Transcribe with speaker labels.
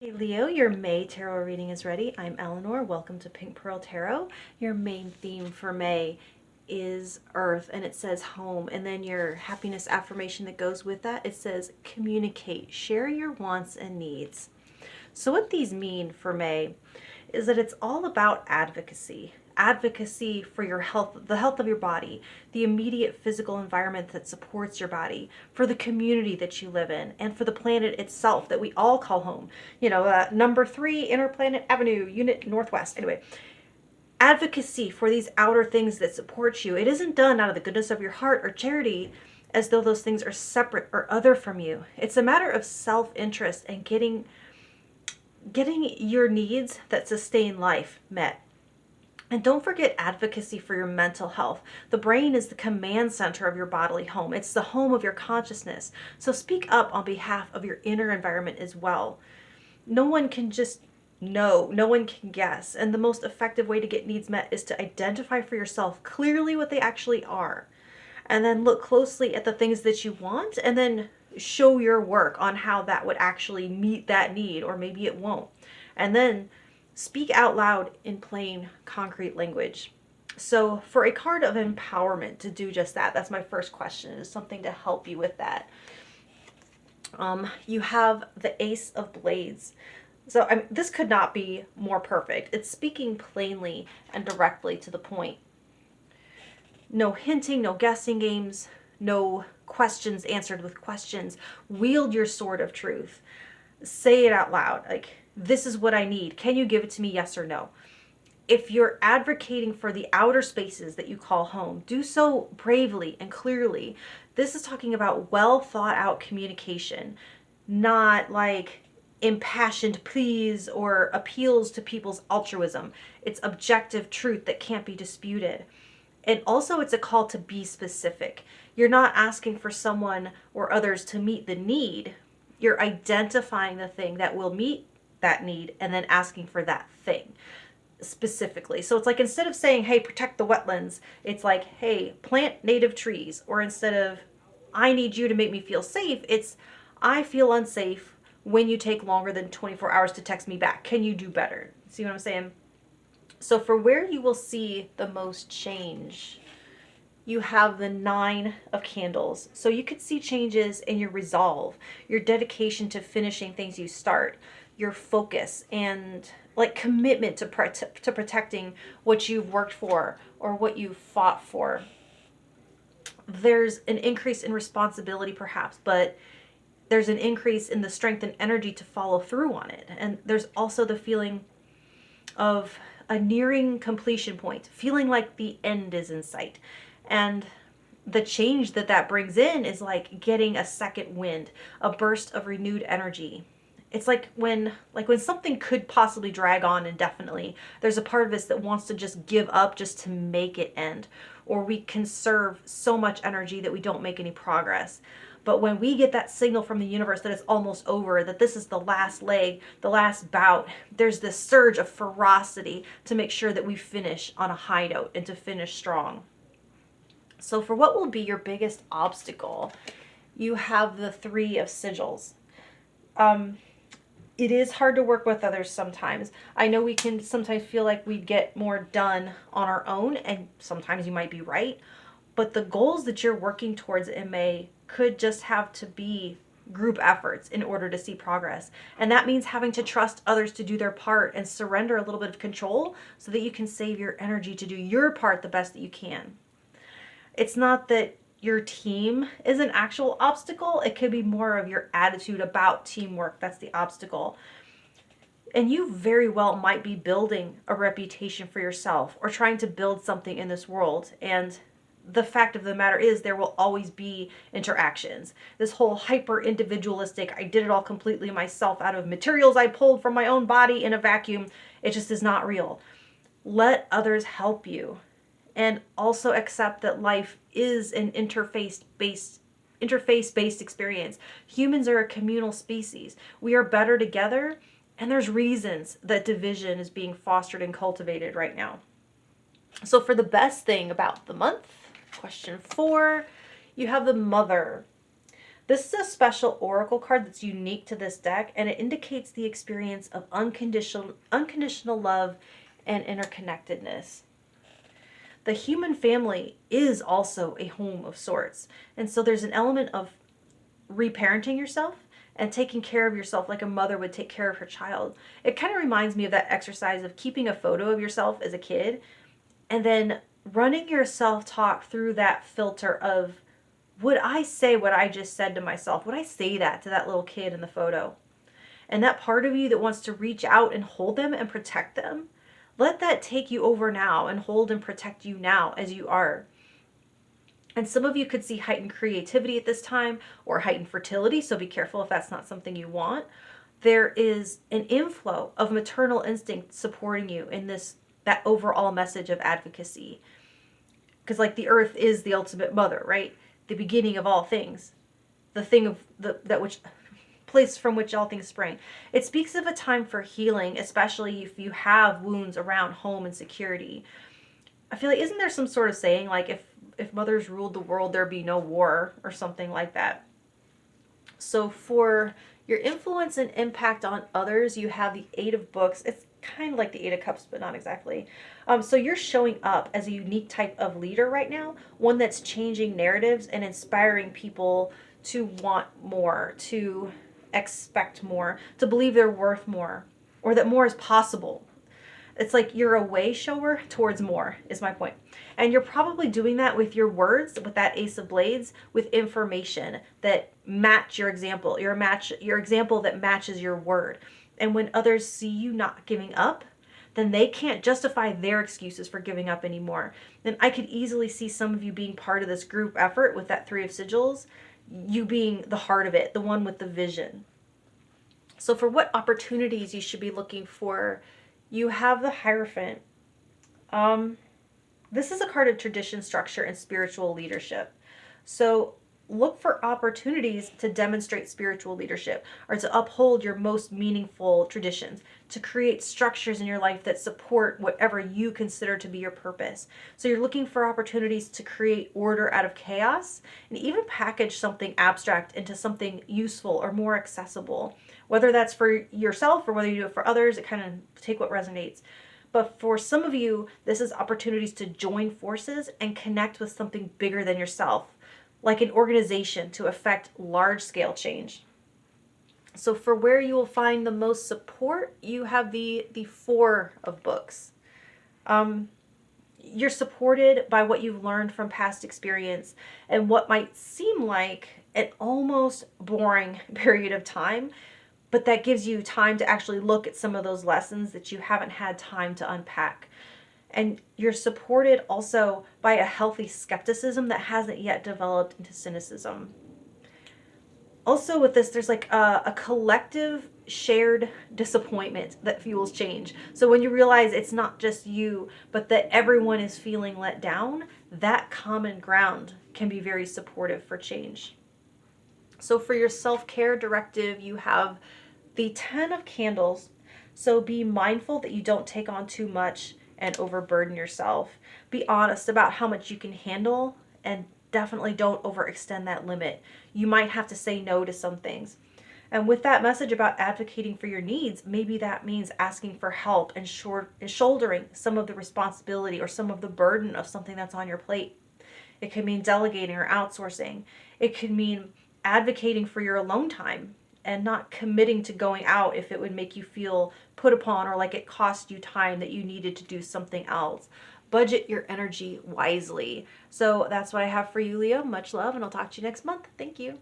Speaker 1: Hey Leo, your May tarot reading is ready. I'm Eleanor. Welcome to Pink Pearl Tarot. Your main theme for May is Earth, and it says home. And then your happiness affirmation that goes with that, it says communicate, share your wants and needs. So what these mean for May is that it's all about advocacy. Advocacy for your health, the health of your body, the immediate physical environment that supports your body, for the community that you live in, and for the planet itself that we all call home. Number 3, Interplanet Avenue, Unit Northwest. Anyway, advocacy for these outer things that support you. It isn't done out of the goodness of your heart or charity as though those things are separate or other from you. It's a matter of self-interest and getting your needs that sustain life met. And don't forget advocacy for your mental health. The brain is the command center of your bodily home. It's the home of your consciousness. So speak up on behalf of your inner environment as well. No one can just know. No one can guess. And the most effective way to get needs met is to identify for yourself clearly what they actually are. And then look closely at the things that you want and then show your work on how that would actually meet that need, or maybe it won't. And then speak out loud in plain, concrete language. So for a card of empowerment to do just that, that's my first question, is something to help you with that. You have the Ace of Blades. So this could not be more perfect. It's speaking plainly and directly to the point. No hinting, no guessing games, no questions answered with questions. Wield your sword of truth. Say it out loud. Like, this is what I need. Can you give it to me? Yes or no? If you're advocating for the outer spaces that you call home, do so bravely and clearly. This is talking about well thought out communication, not like impassioned pleas or appeals to people's altruism. It's objective truth that can't be disputed. And also it's a call to be specific. You're not asking for someone or others to meet the need. You're identifying the thing that will meet that need and then asking for that thing specifically. So it's like, instead of saying, hey, protect the wetlands, it's like, hey, plant native trees. Or instead of, I need you to make me feel safe, it's, I feel unsafe when you take longer than 24 hours to text me back. Can you do better? See what I'm saying? So for where you will see the most change, you have the 9 of Candles. So you could see changes in your resolve, your dedication to finishing things you start, your focus, and like commitment to protecting what you've worked for or what you've fought for. There's an increase in responsibility perhaps, but there's an increase in the strength and energy to follow through on it. And there's also the feeling of a nearing completion point, feeling like the end is in sight. And the change that brings in is like getting a second wind, a burst of renewed energy. It's like when something could possibly drag on indefinitely, there's a part of us that wants to just give up just to make it end. Or we conserve so much energy that we don't make any progress. But when we get that signal from the universe that it's almost over, that this is the last leg, the last bout, there's this surge of ferocity to make sure that we finish on a high note and to finish strong. So for what will be your biggest obstacle, you have the 3 of Sigils. It is hard to work with others sometimes. I know we can sometimes feel like we get more done on our own, and sometimes you might be right. But the goals that you're working towards in May could just have to be group efforts in order to see progress. And that means having to trust others to do their part and surrender a little bit of control so that you can save your energy to do your part the best that you can. It's not that your team is an actual obstacle. It could be more of your attitude about teamwork that's the obstacle. And you very well might be building a reputation for yourself or trying to build something in this world. And the fact of the matter is there will always be interactions. This whole hyper individualistic, I did it all completely myself out of materials I pulled from my own body in a vacuum, it just is not real. Let others help you. And also accept that life is an interface-based experience. Humans are a communal species. We are better together, and there's reasons that division is being fostered and cultivated right now. So for the best thing about the month, question 4, you have the Mother. This is a special oracle card that's unique to this deck, and it indicates the experience of unconditional love and interconnectedness. The human family is also a home of sorts. And so there's an element of reparenting yourself and taking care of yourself like a mother would take care of her child. It kind of reminds me of that exercise of keeping a photo of yourself as a kid and then running your self-talk through that filter of, would I say what I just said to myself? Would I say that to that little kid in the photo? And that part of you that wants to reach out and hold them and protect them, let that take you over now and hold and protect you now as you are. And some of you could see heightened creativity at this time or heightened fertility, so be careful if that's not something you want. There is an inflow of maternal instinct supporting you in that overall message of advocacy. Because like the earth is the ultimate mother, right? The beginning of all things. The thing of that which place from which all things spring. It speaks of a time for healing, especially if you have wounds around home and security. I feel like, isn't there some sort of saying like if mothers ruled the world, there'd be no war or something like that? So for your influence and impact on others, you have the Eight of Books. It's kind of like the Eight of Cups, but not exactly. So you're showing up as a unique type of leader right now, one that's changing narratives and inspiring people to want more, to expect more, to believe they're worth more, or that more is possible. It's like you're a way shower towards more, is my point. And you're probably doing that with your words, with that Ace of Blades, with information that match your example, your example that matches your word. And when others see you not giving up, then they can't justify their excuses for giving up anymore. And I could easily see some of you being part of this group effort with that Three of Sigils, you being the heart of it, the one with the vision. So for what opportunities you should be looking for, you have the Hierophant. This is a card of tradition, structure, and spiritual leadership. So look for opportunities to demonstrate spiritual leadership or to uphold your most meaningful traditions, to create structures in your life that support whatever you consider to be your purpose. So you're looking for opportunities to create order out of chaos and even package something abstract into something useful or more accessible. Whether that's for yourself or whether you do it for others, it kind of take what resonates. But for some of you, this is opportunities to join forces and connect with something bigger than yourself, like an organization to affect large-scale change. So for where you will find the most support, you have the Four of Books. You're supported by what you've learned from past experience and what might seem like an almost boring period of time, but that gives you time to actually look at some of those lessons that you haven't had time to unpack. And you're supported also by a healthy skepticism that hasn't yet developed into cynicism. Also with this, there's like a collective shared disappointment that fuels change. So when you realize it's not just you, but that everyone is feeling let down, that common ground can be very supportive for change. So for your self-care directive, you have the 10 of Candles. So be mindful that you don't take on too much and overburden yourself. Be honest about how much you can handle and definitely don't overextend that limit. You might have to say no to some things. And with that message about advocating for your needs, maybe that means asking for help and shouldering some of the responsibility or some of the burden of something that's on your plate. It could mean delegating or outsourcing. It could mean advocating for your alone time and not committing to going out if it would make you feel put upon or like it cost you time that you needed to do something else. Budget your energy wisely. So that's what I have for you, Leo. Much love, and I'll talk to you next month. Thank you.